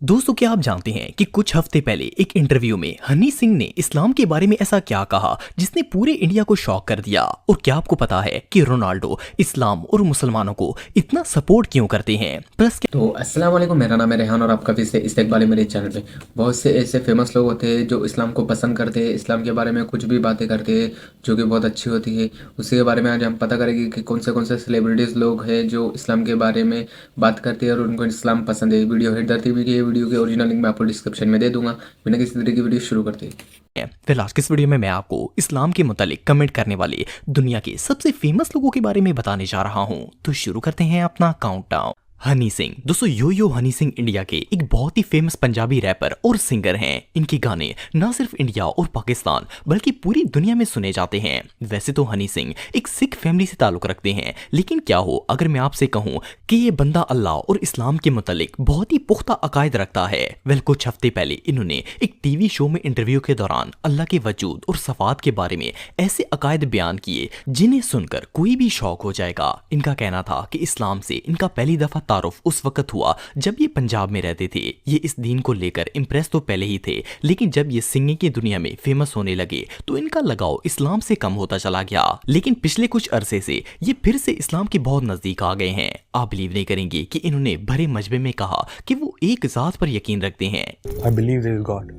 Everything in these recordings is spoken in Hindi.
दोस्तों, क्या आप जानते हैं कि कुछ हफ्ते पहले एक इंटरव्यू में हनी सिंह ने इस्लाम के बारे में ऐसा क्या कहा जिसने पूरे इंडिया को शॉक कर दिया। और क्या आपको पता है कि रोनाल्डो इस्लाम और मुसलमानों को इतना सपोर्ट क्यों करते हैं? प्लस तो अस्सलाम वालेकुम, मेरा नाम है रेहान और आपका फिर से इस्तकबाल है मेरे चैनल पे। बहुत से ऐसे फेमस लोग होते हैं जो इस्लाम को पसंद करते हैं, इस्लाम के बारे में कुछ भी बातें करते हैं जो कि बहुत अच्छी होती है। उसी के बारे में आज हम पता करेंगे कि कौन से सेलिब्रिटीज़ लोग हैं जो इस्लाम के बारे में बात करते हैं और उनको इस्लाम पसंद है। वीडियो हिट धरती हुई की वीडियो के ओरिजिनल लिंक मैं आपको डिस्क्रिप्शन में दे दूंगा। बिना किसी तरह की वीडियो शुरू करते हैं। फिर आज के इस वीडियो में मैं आपको इस्लाम के मुतालिक कमेंट करने वाले दुनिया के सबसे फेमस लोगों के बारे में बताने जा रहा हूं। तो शुरू करते हैं अपना काउंटडाउन। हनी सिंह। दोस्तों, यो हनी सिंह इंडिया के एक बहुत ही फेमस पंजाबी रैपर और सिंगर हैं। इनके गाने ना सिर्फ इंडिया और पाकिस्तान बल्कि पूरी दुनिया में सुने जाते हैं। वैसे तो हनी सिंह एक सिख फैमिली से ताल्लुक रखते हैं, लेकिन क्या हो अगर मैं आपसे कहूं कि ये बंदा अल्लाह और इस्लाम के मुतालिक बहुत ही पुख्ता अकायद रखता है। वेल, कुछ हफ्ते पहले इन्होंने एक टीवी शो में इंटरव्यू के दौरान अल्लाह के वजूद और सफात के बारे में ऐसे अकायद बयान किए जिन्हें सुनकर कोई भी शौक हो जाएगा। इनका कहना था कि इस्लाम से इनका पहली दफा तारुफ उस वक्त हुआ जब ये पंजाब में रहते थे। ये इस दीन को लेकर इम्प्रेस तो पहले ही थे, लेकिन जब ये सिंगिंग की दुनिया में फेमस होने लगे तो इनका लगाव इस्लाम से कम होता चला गया। लेकिन पिछले कुछ अरसे से ये फिर से इस्लाम के बहुत नजदीक आ गए हैं। आप बिलीव नहीं करेंगे कि इन्होंने भरे मजबे में कहा कि वो एक जात पर यकीन रखते हैं। I believe there is God.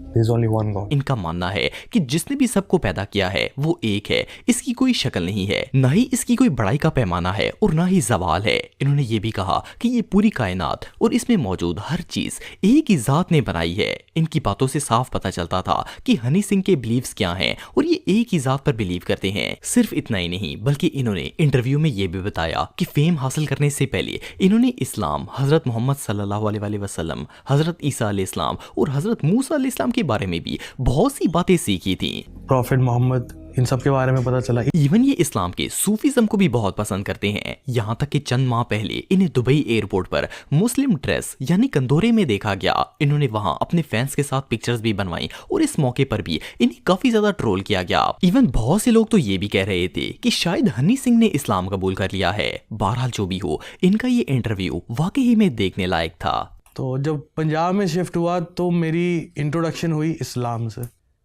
There is only one God. इनका मानना है कि जिसने भी सबको पैदा किया है वो एक है, इसकी कोई शक्ल नहीं है, ना ही इसकी कोई बड़ाई का पैमाना है और ना ही जवाल है। इन्होंने ये भी कहा कि ये पूरी कायनात और इसमें मौजूद हर चीज एक ही जात ने बनाई है। इनकी बातों से साफ पता चलता था कि हनी सिंह के बिलीव्स क्या हैं और ये एक ही जात पर बिलीव करते हैं। सिर्फ इतना ही नहीं बल्कि इन्होंने इंटरव्यू में ये भी बताया कि फेम हासिल करने से पहले इन्होंने इस्लाम, हजरत मोहम्मद सल्लल्लाहु अलैहि वसल्लम, हजरत ईसा अलैहिस्सलाम और हजरत मूसा अलैहिस्सलाम के बारे में भी बहुत सी बातें सीखी थी। प्रॉफिट मोहम्मद, इन सब के बारे में पता चला। इवन ये इस्लाम के सूफीज्म को भी बहुत पसंद करते हैं। यहाँ तक कि चंद माह पहले इन्हें दुबई एयरपोर्ट पर मुस्लिम ड्रेस यानी कंदोरे में देखा गया। इन्होंने वहां अपने फैंस के साथ पिक्चर्स भी बनवाई और इस मौके पर भी इन्हें काफी ज्यादा ट्रोल किया गया। इवन बहुत से लोग तो ये भी कह रहे थे कि शायद हनी सिंह ने इस्लाम कबूल कर लिया है। बहरहाल जो भी हो, इनका ये इंटरव्यू वाकई में देखने लायक था। तो जब पंजाब में शिफ्ट हुआ तो मेरी इंट्रोडक्शन हुई इस्लाम से।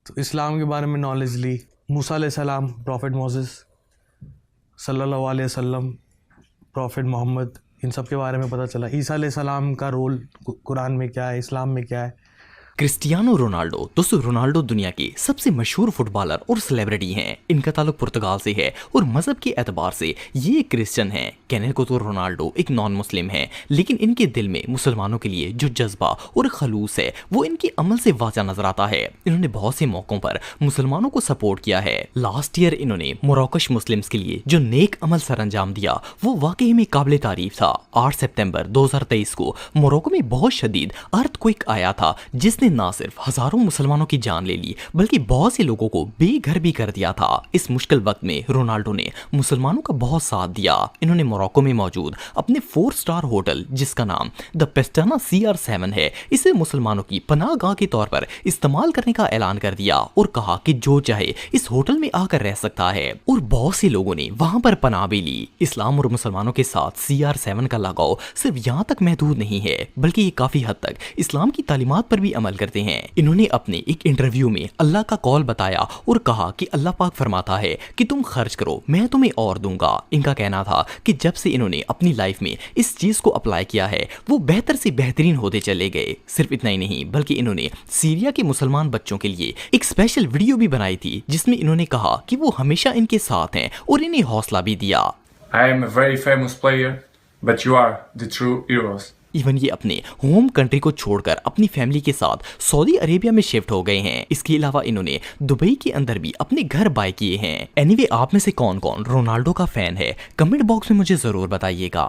तो इस्लाम के बारे में नॉलेज ली। मूसा अलैहिस्सलाम, प्रॉफिट मोसेस सल्लल्लाहु अलैहि वसल्लम, प्रॉफिट मोहम्मद, इन सब के बारे में पता चला। ईसा अलैहिस्सलाम का रोल कुरान में क्या है, इस्लाम में क्या है। Cristiano Ronaldo. दोस्तों, रोनाल्डो दुनिया के सबसे मशहूर फुटबॉलर और सेलिब्रिटी हैं। इनका ताल्लुक पुर्तगाल से है और मजहब के एतबार से ये क्रिश्चियन हैं। कहने को तो रोनाल्डो एक नॉन मुस्लिम है, लेकिन इनके दिल में मुसलमानों के लिए जो जज्बा और खलूस है वो इनके अमल से वाज़ा नजर आता है। इन्होंने बहुत से मौकों पर मुसलमानों को सपोर्ट किया है। लास्ट ईयर इन्होंने मोरक्कश मुस्लिम्स के लिए जो नेक अमल सर अंजाम दिया वो वाकई में काबिल तारीफ था। 8 सितंबर 2023 को मोरक्को में बहुत शदीद अर्थक्वेक आया था जिसने ना सिर्फ हजारों मुसलमानों की जान ले ली बल्कि बहुत से लोगों को बेघर भी कर दिया था। इस मुश्किल वक्त में रोनाल्डो ने मुसलमानों का बहुत साथ दिया। इन्होंने मोरक्को में मौजूद अपने 4 स्टार होटल जिसका नाम द पेस्टाना CR7 है, इसे मुसलमानों की पनाहगाह के तौर पर इस्तेमाल करने का ऐलान कर दिया और कहा कि जो चाहे इस होटल में आकर रह सकता है। और बहुत से लोगों ने वहां पर पनाह भी ली। इस्लाम और मुसलमानों के साथ CR7 का लगाव सिर्फ यहाँ तक महदूद नहीं है बल्कि ये काफी हद तक इस्लाम की तालीमात पर भी अमल करते हैं। इन्होंने अपने एक इंटरव्यू में अल्लाह का कौल बताया और कहा कि अल्लाह पाक फरमाता है कि तुम खर्च करो, मैं तुम्हें और दूंगा। इनका कहना था कि जब से इन्होंने अपनी लाइफ में इस चीज को अप्लाई किया है वो बेहतर से बेहतरीन होते चले गए। सिर्फ इतना ही नहीं बल्कि इन्होंने सीरिया के मुसलमान बच्चों के लिए एक स्पेशल वीडियो भी बनाई थी जिसमें इन्होंने कहा कि वो हमेशा इनके साथ हैं और इन्हें हौसला भी दिया। I am a very famous player, but you are the true heroes. Even ये अपने होम कंट्री को छोड़कर अपनी फैमिली के साथ सऊदी अरेबिया में शिफ्ट हो गए हैं। इसके अलावा इन्होंने दुबई के अंदर भी अपने घर बाय किए हैं। एनीवे, आप में से कौन कौन रोनाल्डो का फैन है कमेंट बॉक्स में मुझे जरूर बताइएगा।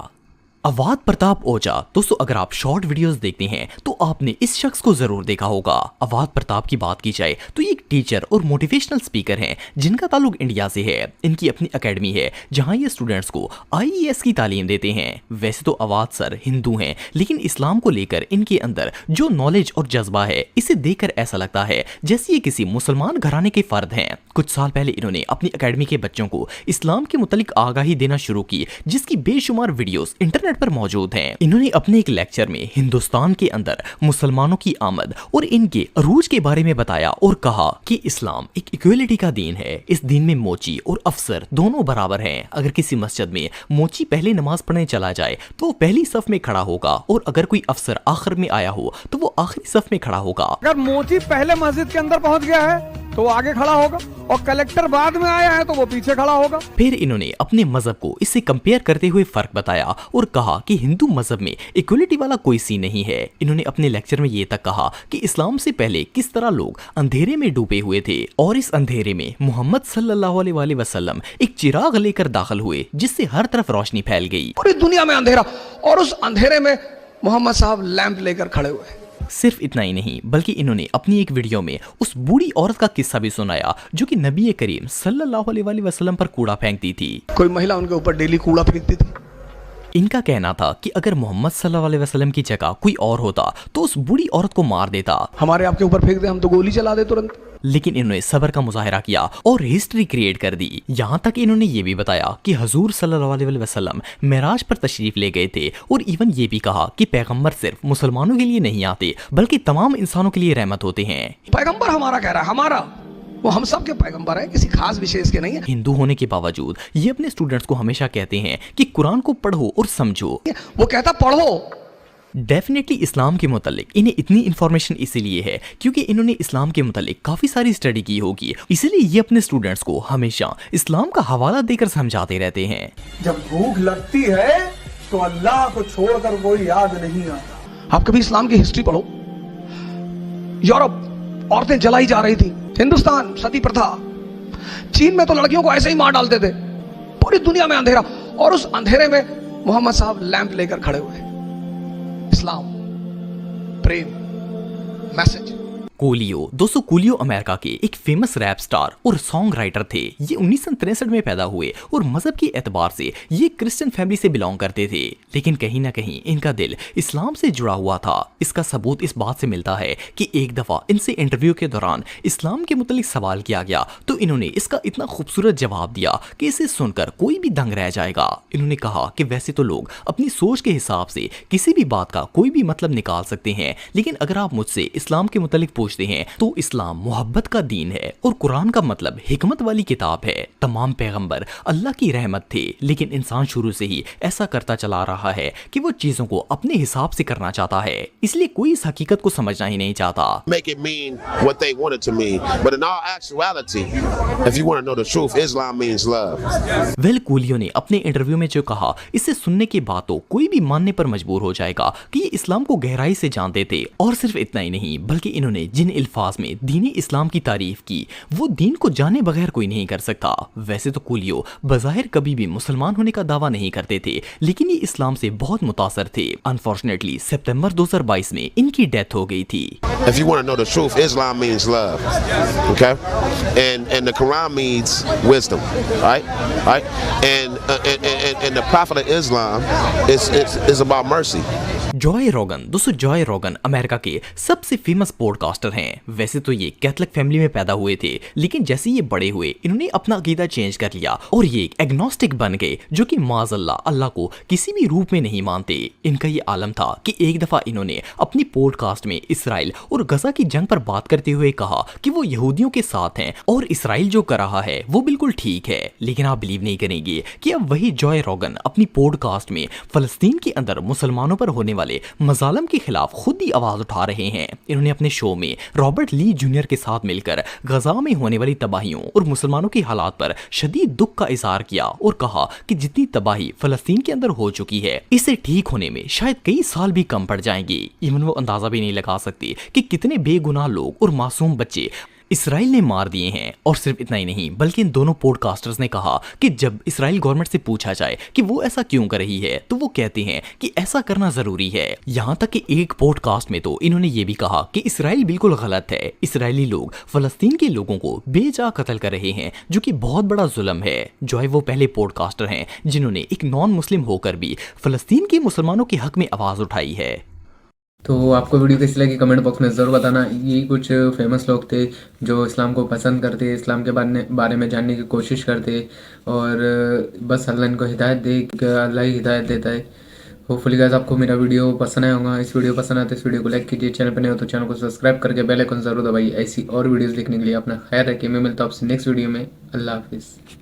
अवाद प्रताप ओझा। दोस्तों, अगर आप शॉर्ट वीडियोस देखते हैं तो आपने इस शख्स को जरूर देखा होगा। अवाद प्रताप की बात की जाए तो ये एक टीचर और मोटिवेशनल स्पीकर हैं जिनका ताल्लुक इंडिया से है। इनकी अपनी एकेडमी है जहां ये स्टूडेंट्स को IAS की तालीम देते हैं। वैसे तो अवाद सर हिंदू हैं, लेकिन इस्लाम को लेकर इनके अंदर जो नॉलेज और जज्बा है इसे देखकर ऐसा लगता है जैसे ये किसी मुसलमान घराने के फर्द हैं। कुछ साल पहले इन्होंने अपनी एकेडमी के बच्चों को इस्लाम के मुतालिक आगाही देना शुरू की जिसकी बेशुमार वीडियोस इंटरनेट इंटरनेट पर मौजूद हैं। इन्होंने अपने एक लेक्चर में हिंदुस्तान के अंदर मुसलमानों की आमद और इनके अरूज के बारे में बताया और कहा कि इस्लाम एक इक्वलिटी का दीन है। इस दीन में मोची और अफसर दोनों बराबर हैं। अगर किसी मस्जिद में मोची पहले नमाज पढ़ने चला जाए तो वो पहली सफ में खड़ा होगा और अगर कोई अफसर आखिर में आया हो तो वो आखिरी सफ में खड़ा होगा। अगर मोची पहले मस्जिद के अंदर पहुंच गया है तो वो आगे खड़ा होगा और कलेक्टर बाद में आया है तो वो पीछे खड़ा होगा। फिर इन्होंने अपने मजहब को इससे कंपेयर करते हुए फर्क बताया और कहा कि हिंदू मजहब में इक्वलिटी वाला कोई सीन नहीं है। इन्होंने अपने लेक्चर में ये तक कहा कि इस्लाम से पहले किस तरह लोग अंधेरे में डूबे हुए थे और इस अंधेरे में मोहम्मद सल्लल्लाहु अलैहि वसल्लम एक चिराग लेकर दाखिल हुए जिससे हर तरफ रोशनी फैल गई। पूरी दुनिया में अंधेरा और उस अंधेरे में मोहम्मद साहब लैंप लेकर खड़े हुए। सिर्फ इतना ही नहीं बल्कि इन्होंने अपनी एक वीडियो में उस बूढ़ी औरत का किस्सा भी सुनाया जो कि नबी करीम सल्लल्लाहु अलैहि वसल्लम पर कूड़ा फेंकती थी। कोई महिला उनके ऊपर डेली कूड़ा फेंकती थी। इनका कहना था कि अगर मोहम्मद सल्लल्लाहु अलैहि वसल्लम की जगह कोई और होता तो उस बूढ़ी औरत को मार देता। हमारे आपके ऊपर फेंक दे हम तो गोली चला दे तुरंत। लेकिन इन्होंने सब्र का मुजाहिरा किया और हिस्ट्री क्रिएट कर दी। यहाँ तक इन्होंने ये भी बताया कि हजूर सल्लल्लाहु अलैहि वसल्लम मेराज पर तशरीफ ले गए थे और इवन ये भी कहा कि पैगंबर सिर्फ मुसलमानों के लिए नहीं आते बल्कि तमाम इंसानों के लिए रहमत होते हैं। पैगंबर हमारा कह रहा है, हमारा वो हम सब के पैगंबर है, किसी खास विशेष के नहीं है। हिंदू होने के बावजूद ये अपने स्टूडेंट्स को हमेशा कहते हैं कि कुरान को पढ़ो और समझो। वो कहता पढ़ो। डेफिनेटली इस्लाम के मुतालिक इन्हें इतनी इन्फॉर्मेशन इसीलिए है क्योंकि इन्होंने इस्लाम के मुतालिक काफी सारी स्टडी की होगी, इसीलिए ये अपने स्टूडेंट्स को हमेशा इस्लाम का हवाला देकर समझाते रहते हैं। जब भूख लगती है तो अल्लाह को छोड़कर कोई याद नहीं आता। आप कभी इस्लाम की हिस्ट्री पढ़ो। यूरोप औरतें जलाई जा रही थी, हिंदुस्तान सती प्रथा, चीन में तो लड़कियों को ऐसे ही मार डालते थे। पूरी दुनिया में अंधेरा और उस अंधेरे में मोहम्मद साहब लैंप लेकर खड़े हुए। इस्लाम, प्रेम, मैसेज। कोलियो दोस्तों, कोलियो अमेरिका के एक फेमस रैप स्टार और सॉन्ग राइटर थे। ये 1963 में पैदा हुए और मजहब के एतबार से ये क्रिश्चियन फैमिली से बिलोंग करते थे, लेकिन कहीं ना कहीं इनका दिल इस्लाम से जुड़ा हुआ था। इसका सबूत इस बात से मिलता है कि एक दफा इनसे इंटरव्यू के दौरान इस्लाम के मुतालिक सवाल किया गया तो इन्होंने इसका इतना खूबसूरत जवाब दिया कि इसे सुनकर कोई भी दंग रह जाएगा। इन्होंने कहा कि वैसे तो लोग अपनी सोच के हिसाब से किसी भी बात का कोई भी मतलब निकाल सकते हैं, लेकिन अगर आप मुझसे इस्लाम के मुतालिक पूछते हैं तो इस्लाम मोहब्बत का दीन है और कुरान का मतलब हिकमत वाली किताब है। तमाम पैगंबर अल्लाह की रहमत थे, लेकिन इंसान शुरू से ही ऐसा करता चला रहा है कि वो चीजों को अपने हिसाब से करना चाहता है, इसलिए कोई इस हकीकत को समझना ही नहीं चाहता। Make it mean what they want it to mean, but in all actuality, if you want to know the truth, Islam means love. Well कोलियो ने अपने इंटरव्यू में जो कहा, इसे सुनने के बाद तो कोई भी मानने पर मजबूर हो जाएगा कि ये इस्लाम को गहराई से जानते थे। और सिर्फ इतना ही नहीं बल्कि इन्होंने जिन अल्फाज में दीन इस्लाम की तारीफ की वो दीन को जाने बगैर कोई नहीं कर सकता। वैसे तो कोलियो बज़ाहिर कभी भी मुसलमान होने का दावा नहीं करते थे, लेकिन ये इस्लाम से बहुत मुतासर थे। अनफॉर्चुनेटली सितंबर 2022 में इनकी डेथ हो गई थी। If you want to know the truth, Islam means love, okay? And the Quran means wisdom, right? And the Prophet of Islam is about mercy. Joy रोगन दोस्तों, जॉय रोगन अमेरिका के सबसे फेमस पॉडकास्टर हैं। वैसे तो ये कैथलिक फैमिली में पैदा हुए थे, लेकिन जैसे ये बड़े हुए इन्होंने अपना अकीदा चेंज कर लिया और ये एक एग्नोस्टिक बन गए, जो कि माज़अल्लाह अल्लाह को किसी भी रूप में नहीं मानते। इनका ये आलम था कि एक दफा इन्होंने अपनी पॉडकास्ट में इसराइल और गजा की जंग पर बात करते हुए कहा कि वो यहूदियों के साथ हैं और इसराइल जो कर रहा है वो बिल्कुल ठीक है। लेकिन आप बिलीव नहीं करेंगे कि अब वही जॉय रोगन अपनी पॉडकास्ट में फलस्तीन के अंदर मुसलमानों पर होने वाले मजालम के खिलाफ खुद ही आवाज उठा रहे हैं। इन्होंने अपने शो में रॉबर्ट ली जूनियर के साथ मिलकर गजा में होने वाली तबाहियों और मुसलमानों की हालात पर शदीद दुख का इजहार किया और कहा कि जितनी तबाही फलस्तीन के अंदर हो चुकी है, इसे ठीक होने में शायद कई साल भी कम पड़ जाएंगे। इवन वो अंदाजा भी नहीं लगा सकते कि कितने बेगुनाह लोग और मासूम बच्चे इसराइल ने मार दिए हैं। और सिर्फ इतना ही नहीं बल्कि इन दोनों पॉडकास्टर्स ने कहा कि जब इसराइल गवर्नमेंट से पूछा जाए कि वो ऐसा क्यों कर रही है तो वो कहते हैं कि ऐसा करना जरूरी है। यहाँ तक कि एक पॉडकास्ट में तो इन्होंने ये भी कहा कि इसराइल बिल्कुल गलत है, इसराइली लोग फलस्तीन के लोगों को बेजा कत्ल कर रहे हैं, जो कि बहुत बड़ा जुल्म है। जॉय वो पहले पॉडकास्टर हैं जिन्होंने एक नॉन मुस्लिम होकर भी फलस्तीन के मुसलमानों के हक में आवाज उठाई है। तो आपको वीडियो कैसी लगी कमेंट बॉक्स में ज़रूर बताना। यही कुछ फेमस लोग थे जो इस्लाम को पसंद करते, इस्लाम के बारे में जानने की कोशिश करते, और बस अल्लाह इनको हिदायत दे, अल्लाह ही हिदायत देता है। होपफुली गाइस आपको मेरा वीडियो पसंद आया होगा। इस वीडियो पसंद आए तो इस वीडियो को लाइक कीजिए, चैनल पर नए हो तो चैनल को सब्सक्राइब करके बेल आइकन जरूर दबाइए। ऐसी और वीडियोस देखने के लिए अपना ख्याल रखिए। मैं मिलता हूं आपसे नेक्स्ट वीडियो में। अल्लाह हाफिज़।